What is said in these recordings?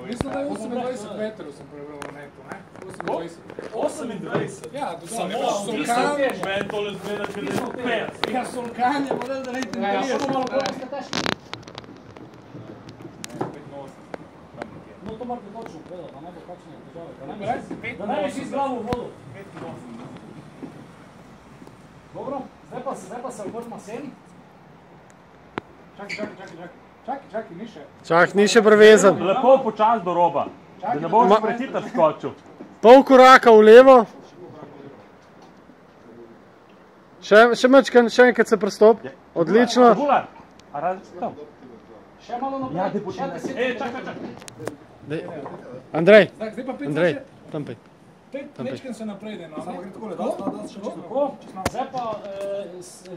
Mislim, da je 28 metrov sem prebral na netu, ne? 28. 28? Ja, do Samo Sulkan. meni tole zgleda, ker je 5. Ja, Sulkan je model, da nekaj Ja, ne samo malo bolj ste težki. 85. No, to morate točno povedati, da ne bo kakšne težave. Da 85. ne bi šli z glavo v vodu. Dobro, zdaj pa se obrnimo sem. Čakaj, ni še. Čak, ni še prevezan. Lepo počas do roba, da ne boš prehiter skočil. Pol koraka v levo. Še mečkan, še enkrat se prestop. Odlično. Čebular, a rad tam? Še malo naprej. Ja, te počne. Čakaj. Andrej, Zdaj pa 5 Andrej, tam pej. Mečken se naprej, da je Samo gre takole, da še Tako, zdaj pa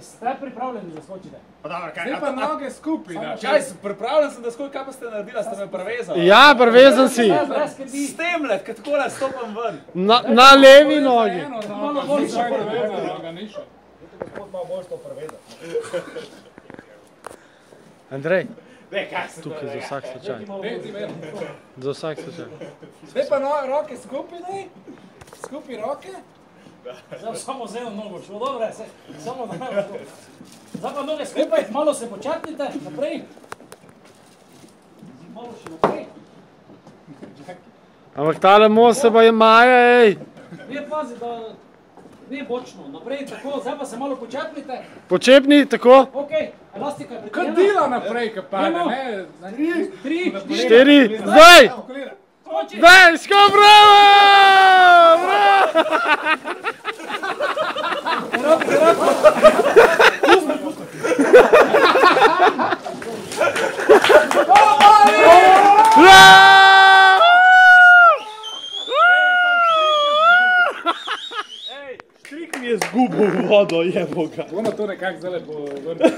ste pripravljeni, da skočite. Zdaj pa noge skupaj, da. Čaj, pripravljen sem, da skoj, kaj pa ste naredila, ste me prevezali? Ja, prevezan si. Brez skrbi. S tem let, kad takole stopam ven. Na levi nogi. Malo bolj še prevezano, noga ni še. gospod malo bolj to prevedati. Andrej, Ne, kaj se to tukaj za vsak slučaj. Za vsak slučaj. Zdaj pa roke skupaj, ne? Skupaj roke. Zdaj samo z eno nogo šlo, dobro, samo na eno nogo. Zdaj pa noge skupaj, malo se počaknite, naprej. Malo še naprej. Ampak tale most se pa je maja, ej. Ne pazi, da ne bočno, naprej, tako, zdaj pa se malo počaknite. Počepni, tako. Ok, elastika je Kad pripravljena. dila naprej, kad pade, ne? 3, 4, zdaj! skoči. Zdaj, sko, bravo! Bravo! Ej, strik mi je zgubil vodo, jebo ga. Bomo to nekako zdaj lepo vrniti.